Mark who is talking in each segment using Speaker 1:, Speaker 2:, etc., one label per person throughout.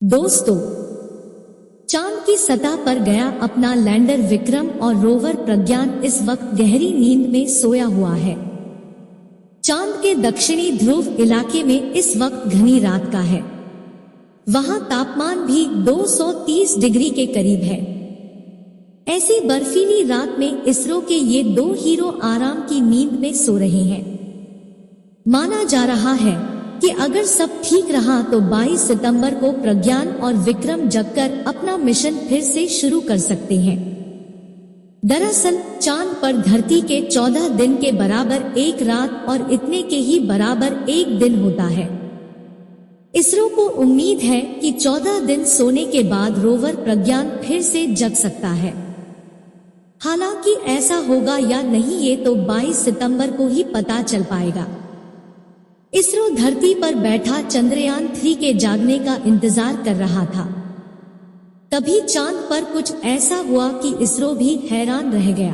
Speaker 1: दोस्तों, चांद की सतह पर गया अपना लैंडर विक्रम और रोवर प्रज्ञान इस वक्त गहरी नींद में सोया हुआ है। चांद के दक्षिणी ध्रुव इलाके में इस वक्त घनी रात का है। वहां तापमान भी 230 डिग्री के करीब है। ऐसी बर्फीली रात में इसरो के ये दो हीरो आराम की नींद में सो रहे हैं। माना जा रहा है कि अगर सब ठीक रहा तो 22 सितंबर को प्रज्ञान और विक्रम जगकर अपना मिशन फिर से शुरू कर सकते हैं। दरअसल चांद पर धरती के 14 दिन के बराबर एक रात और इतने के ही बराबर एक दिन होता है। इसरो को उम्मीद है कि 14 दिन सोने के बाद रोवर प्रज्ञान फिर से जग सकता है। हालांकि ऐसा होगा या नहीं ये तो 22 सितंबर को ही पता चल पाएगा। इसरो धरती पर बैठा चंद्रयान 3 के जागने का इंतजार कर रहा था। तभी चांद पर कुछ ऐसा हुआ कि इसरो भी हैरान रह गया।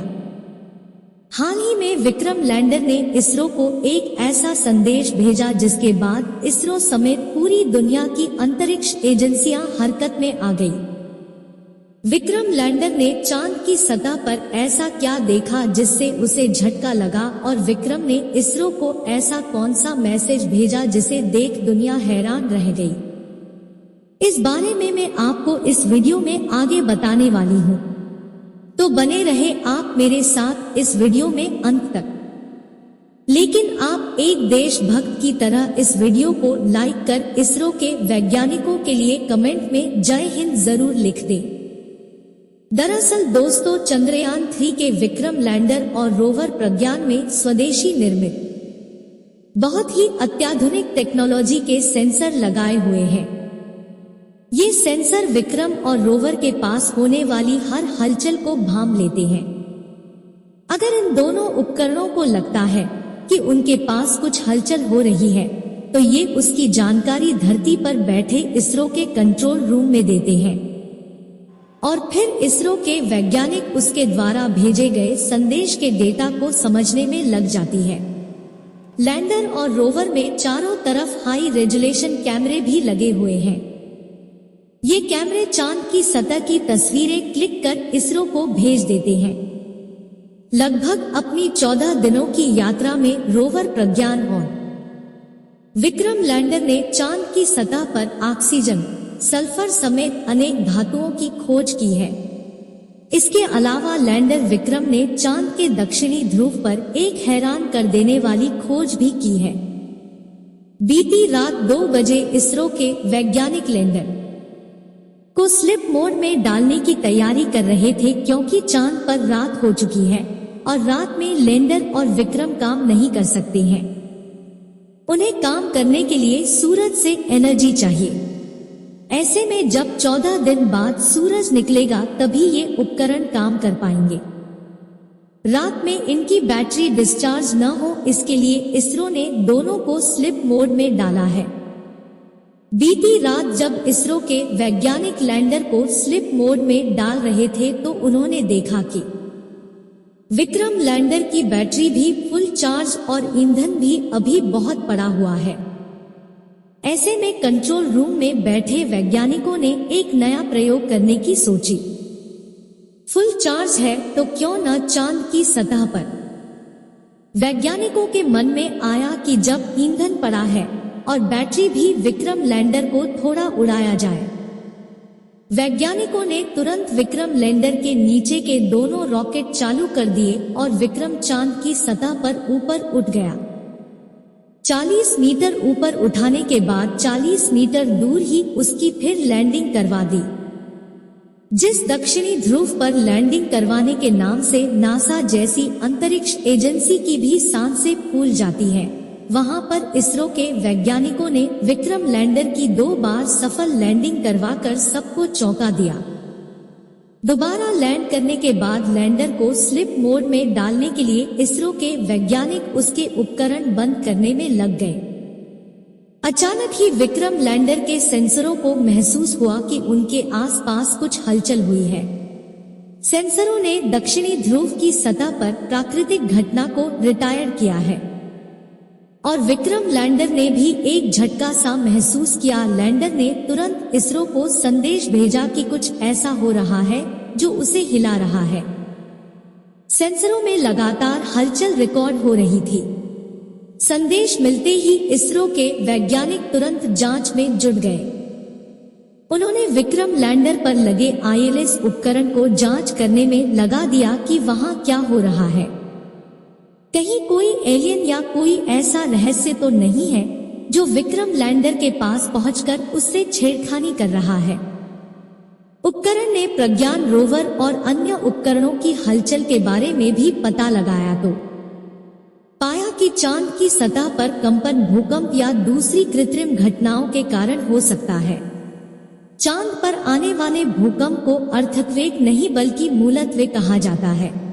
Speaker 1: हाल ही में विक्रम लैंडर ने इसरो को एक ऐसा संदेश भेजा जिसके बाद इसरो समेत पूरी दुनिया की अंतरिक्ष एजेंसियां हरकत में आ गई। विक्रम लैंडर ने चांद की सतह पर ऐसा क्या देखा जिससे उसे झटका लगा और विक्रम ने इसरो को ऐसा कौन सा मैसेज भेजा जिसे देख दुनिया हैरान रह गई। इस बारे में मैं आपको इस वीडियो में आगे बताने वाली हूँ, तो बने रहे आप मेरे साथ इस वीडियो में अंत तक। लेकिन आप एक देशभक्त की तरह इस वीडियो को लाइक कर इसरो के वैज्ञानिकों के लिए कमेंट में जय हिंद जरूर लिख दें। दरअसल दोस्तों, चंद्रयान 3 के विक्रम लैंडर और रोवर प्रज्ञान में स्वदेशी निर्मित बहुत ही अत्याधुनिक टेक्नोलॉजी के सेंसर लगाए हुए हैं। ये सेंसर विक्रम और रोवर के पास होने वाली हर हलचल को भांप लेते हैं। अगर इन दोनों उपकरणों को लगता है कि उनके पास कुछ हलचल हो रही है, तो ये उसकी जानकारी धरती पर बैठे इसरो के कंट्रोल रूम में देते हैं और फिर इसरो के वैज्ञानिक उसके द्वारा भेजे गए संदेश के डेटा को समझने में लग जाती है। लैंडर और रोवर में चारों तरफ हाई रेजोल्यूशन कैमरे भी लगे हुए हैं। ये कैमरे चांद की सतह की तस्वीरें क्लिक कर इसरो को भेज देते हैं। लगभग अपनी 14 दिनों की यात्रा में रोवर प्रज्ञान और विक्रम लैंडर ने चांद की सतह पर ऑक्सीजन, सल्फर समेत अनेक धातुओं की खोज की है। इसके अलावा लैंडर विक्रम ने चांद के दक्षिणी ध्रुव पर एक हैरान कर देने वाली खोज भी की है। बीती रात 2 बजे इसरो के वैज्ञानिक लैंडर को स्लिप मोड में डालने की तैयारी कर रहे थे, क्योंकि चांद पर रात हो चुकी है और रात में लैंडर और विक्रम काम नहीं कर सकते हैं। उन्हें काम करने के लिए सूरज से एनर्जी चाहिए। ऐसे में जब 14 दिन बाद सूरज निकलेगा तभी ये उपकरण काम कर पाएंगे। रात में इनकी बैटरी डिस्चार्ज न हो, इसके लिए इसरो ने दोनों को स्लिप मोड में डाला है। बीती रात जब इसरो के वैज्ञानिक लैंडर को स्लिप मोड में डाल रहे थे तो उन्होंने देखा कि विक्रम लैंडर की बैटरी भी फुल चार्ज और ईंधन भी अभी बहुत पड़ा हुआ है। ऐसे में कंट्रोल रूम में बैठे वैज्ञानिकों ने एक नया प्रयोग करने की सोची। फुल चार्ज है तो क्यों न चांद की सतह पर। वैज्ञानिकों के मन में आया कि जब ईंधन पड़ा है और बैटरी भी, विक्रम लैंडर को थोड़ा उड़ाया जाए। वैज्ञानिकों ने तुरंत विक्रम लैंडर के नीचे के दोनों रॉकेट चालू कर दिए और विक्रम चांद की सतह पर ऊपर उठ गया। 40 मीटर ऊपर उठाने के बाद 40 मीटर दूर ही उसकी फिर लैंडिंग करवा दी। जिस दक्षिणी ध्रुव पर लैंडिंग करवाने के नाम से नासा जैसी अंतरिक्ष एजेंसी की भी सांसें फूल जाती हैं, वहां पर इसरो के वैज्ञानिकों ने विक्रम लैंडर की 2 बार सफल लैंडिंग करवाकर सबको चौंका दिया। दोबारा लैंड करने के बाद लैंडर को स्लिप मोड में डालने के लिए इसरो के वैज्ञानिक उसके उपकरण बंद करने में लग गए। अचानक ही विक्रम लैंडर के सेंसरों को महसूस हुआ कि उनके आसपास कुछ हलचल हुई है। सेंसरों ने दक्षिणी ध्रुव की सतह पर प्राकृतिक घटना को रिटायर्ड किया है। और विक्रम लैंडर ने भी एक झटका सा महसूस किया। लैंडर ने तुरंत इसरो को संदेश भेजा कि कुछ ऐसा हो रहा है जो उसे हिला रहा है। सेंसरों में लगातार हलचल रिकॉर्ड हो रही थी। संदेश मिलते ही इसरो के वैज्ञानिक तुरंत जांच में जुट गए। उन्होंने विक्रम लैंडर पर लगे ILS उपकरण को जांच करने में लगा दिया कि वहां क्या हो रहा है। कहीं कोई एलियन या कोई ऐसा रहस्य तो नहीं है जो विक्रम लैंडर के पास पहुंचकर उससे छेड़खानी कर रहा है। उपकरण ने प्रज्ञान रोवर और अन्य उपकरणों की हलचल के बारे में भी पता लगाया तो पाया कि चांद की सतह पर कंपन भूकंप या दूसरी कृत्रिम घटनाओं के कारण हो सकता है। चांद पर आने वाले भूकंप को अर्थक्वेक नहीं बल्कि मूलत्वे कहा जाता है।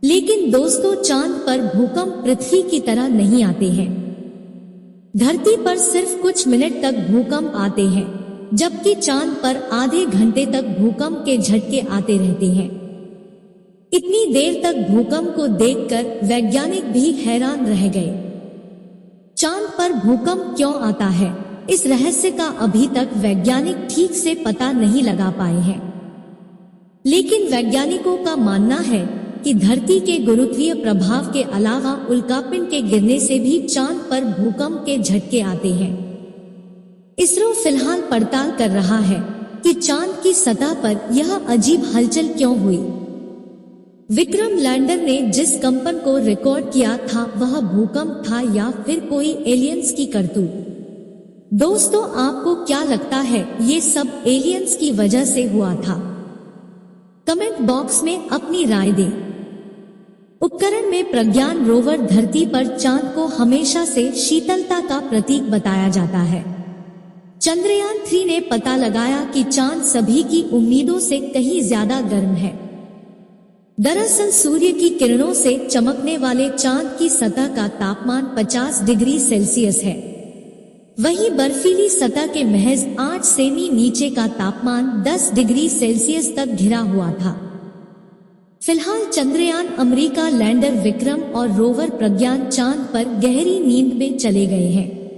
Speaker 1: लेकिन दोस्तों, चांद पर भूकंप पृथ्वी की तरह नहीं आते हैं। धरती पर सिर्फ कुछ मिनट तक भूकंप आते हैं, जबकि चांद पर आधे घंटे तक भूकंप के झटके आते रहते हैं। इतनी देर तक भूकंप को देखकर वैज्ञानिक भी हैरान रह गए। चांद पर भूकंप क्यों आता है, इस रहस्य का अभी तक वैज्ञानिक ठीक से पता नहीं लगा पाए हैं। लेकिन वैज्ञानिकों का मानना है कि धरती के गुरुत्वीय प्रभाव के अलावा उल्कापिंड के गिरने से भी चांद पर भूकंप के झटके आते हैं। इसरो फिलहाल पड़ताल कर रहा है कि चांद की सतह पर यह अजीब हलचल क्यों हुई। विक्रम लैंडर ने जिस कंपन को रिकॉर्ड किया था वह भूकंप था या फिर कोई एलियंस की करतूत। दोस्तों, आपको क्या लगता है ये सब एलियंस की वजह से हुआ था? कमेंट बॉक्स में अपनी राय दें। उपकरण में प्रज्ञान रोवर धरती पर चांद को हमेशा से शीतलता का प्रतीक बताया जाता है। चंद्रयान 3 ने पता लगाया कि चांद सभी की उम्मीदों से कहीं ज्यादा गर्म है। दरअसल सूर्य की किरणों से चमकने वाले चांद की सतह का तापमान 50 डिग्री सेल्सियस है। वहीं बर्फीली सतह के महज 8 सेमी नीचे का तापमान 10 डिग्री सेल्सियस तक घिरा हुआ था। फिलहाल चंद्रयान, अमेरिका लैंडर विक्रम और रोवर प्रज्ञान चांद पर गहरी नींद में चले गए हैं।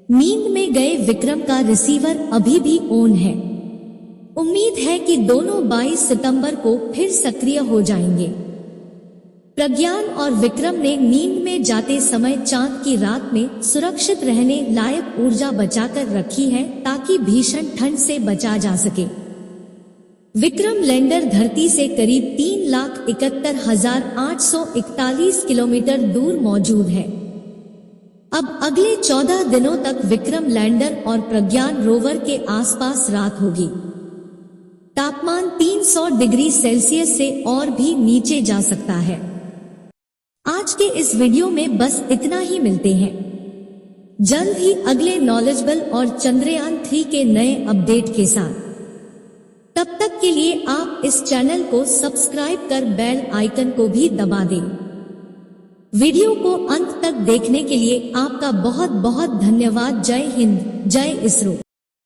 Speaker 1: नींद में गए विक्रम का रिसीवर अभी भी ऑन है। उम्मीद है कि दोनों 22 सितंबर को फिर सक्रिय हो जाएंगे। प्रज्ञान और विक्रम ने नींद में जाते समय चांद की रात में सुरक्षित रहने लायक ऊर्जा बचाकर रखी है ताकि भीषण ठंड से बचा जा सके। विक्रम लैंडर धरती से करीब 3,71,841 किलोमीटर दूर मौजूद है। अब अगले 14 दिनों तक विक्रम लैंडर और प्रज्ञान रोवर के आसपास रात होगी। तापमान 300 डिग्री सेल्सियस से और भी नीचे जा सकता है। आज के इस वीडियो में बस इतना ही। मिलते हैं जल्द ही अगले नॉलेजेबल और चंद्रयान 3 के नए अपडेट के साथ। तब तक के लिए आप इस चैनल को सब्सक्राइब कर बेल आइकन को भी दबा दें। वीडियो को अंत तक देखने के लिए आपका बहुत बहुत धन्यवाद। जय हिंद, जय इसरो।